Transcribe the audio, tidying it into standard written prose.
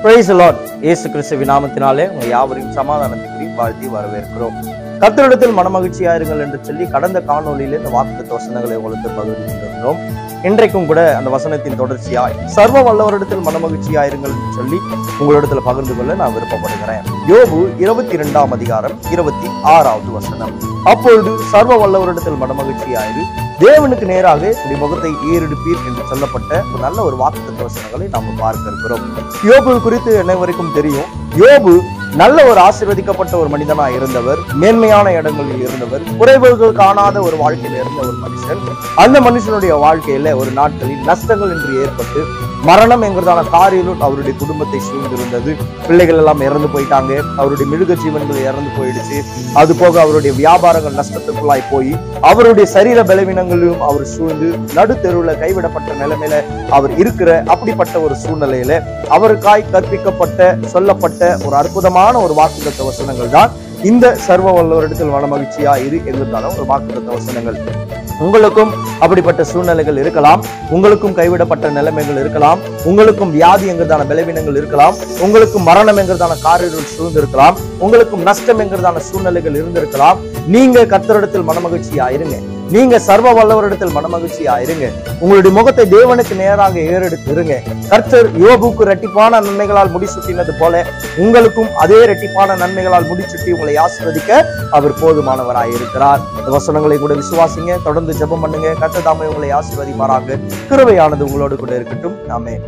Praise the Lord. இயேசு கிறிஸ்துவின் நாமத்தினாலே உங்கள் யாவரையும் சமாதானத்துக்கு வாழ்த்தி வரவேற்கிறோம். கர்த்தரிடத்தில் மனமகிழ்ச்சியாயிருங்கள் என்று சொல்லி கடந்த காணொலியிலே இந்த வாக்குத்தத்த வசனங்களை உங்களுக்கு பகிர்ந்திருந்தோம். இன்றைக்கும் கூட அந்த வசனத்தின் தொடர்ச்சியாய் சர்வ வல்லவரிடத்தில் மனமகிழ்ச்சியாயிருங்கள் என்று சொல்லி உங்களிடத்துல பகிர்ந்து கொள்ள நான் விருப்பப்படுகிறேன். யோபு 22 அதிகாரம் 26 வசனம். அப்பொழுது சர்வ வல்லவரிடத்தில் மனமகிழ்ச்சியாயிரு, தேவனுக்கு நேராக உடைய முகத்தை ஏறெடுப்பீர் என்று சொல்லப்பட்ட ஒரு நல்ல ஒரு வாக்குத்தத்த வசனங்களை நாம் பார்க்க இருக்கிறோம். யோபு குறித்து அனைவருக்கும் தெரியும். யோபு நல்ல ஒரு ஆசீர்வதிக்கப்பட்ட ஒரு மனிதனாய் இருந்தவர், மேன்மையான இடங்களில் இருந்தவர், குறைவுகள் காணாத ஒரு வாழ்க்கையில இருந்த ஒரு மனுஷன். அந்த மனுஷனுடைய வாழ்க்கையில ஒரு நாட்களில் நஷ்டங்கள் என்று ஏற்பட்டு மரணம் என்கிறதான காரியம் அவருடைய குடும்பத்தை சூழ்ந்திருந்தது. பிள்ளைகள் எல்லாம் இறந்து போயிட்டாங்க, அவருடைய மிருக ஜீவன்கள் இறந்து போயிடுச்சு. அது போக அவருடைய வியாபாரங்கள் நஷ்டத்துக்குள்ளாய் போய் அவருடைய சரீர பலவீனங்களிலும் அவர் சூழ்ந்து நடுத்தெருவுல கைவிடப்பட்ட நிலைமையில அவர் இருக்கிற அப்படிப்பட்ட ஒரு சூழ்நிலையில அவருக்காய் கற்பிக்கப்பட்ட சொல்லப்பட்ட ஒரு அற்புதமான ஒரு வாக்குத்தத்த வசனங்கள் தான் இந்த சர்வ வல்லவரிடத்தில் மனமகிழ்ச்சியா இரு என்கிறதான ஒரு வாக்குத்தத்த வசனங்கள். உங்களுக்கும் அப்படிப்பட்ட சூழ்நிலைகள் இருக்கலாம், உங்களுக்கும் கைவிடப்பட்ட நிலைமைகள் இருக்கலாம், உங்களுக்கும் வியாதி என்கிறதான பலவீனங்கள் இருக்கலாம், உங்களுக்கும் மரணம் என்கிறதான காரியங்கள் சூழ்ந்திருக்கலாம், உங்களுக்கும் நஷ்டம் என்கிறதான சூழ்நிலைகள் இருந்திருக்கலாம். நீங்க கர்த்தரிடத்தில் மனமகிழ்ச்சியா இருங்க, நீங்க சர்வ வல்லவரிடத்தில் மனமகிழ்ச்சியா இருங்க, உங்களுடைய முகத்தை தேவனுக்கு நேராக ஏறெடுத்து இருங்க. கர்த்தர் யோபுக்கு இரட்டிப்பான நன்மைகளால் முடிசூட்டினது போல உங்களுக்கும் அதே இரட்டிப்பான நன்மைகளால் முடிச்சுட்டி உங்களை ஆசீர்வதிக்க அவர் போதுமானவராய் இருக்கிறார். இந்த வசனங்களை கூட விசுவாசிங்க, தொடர்ந்து ஜெபம் பண்ணுங்க. கர்த்தர் தாமே உங்களை ஆசீர்வதிப்பாராக. கிருபையானது உங்களோடு கூட இருக்கட்டும். ஆமென்.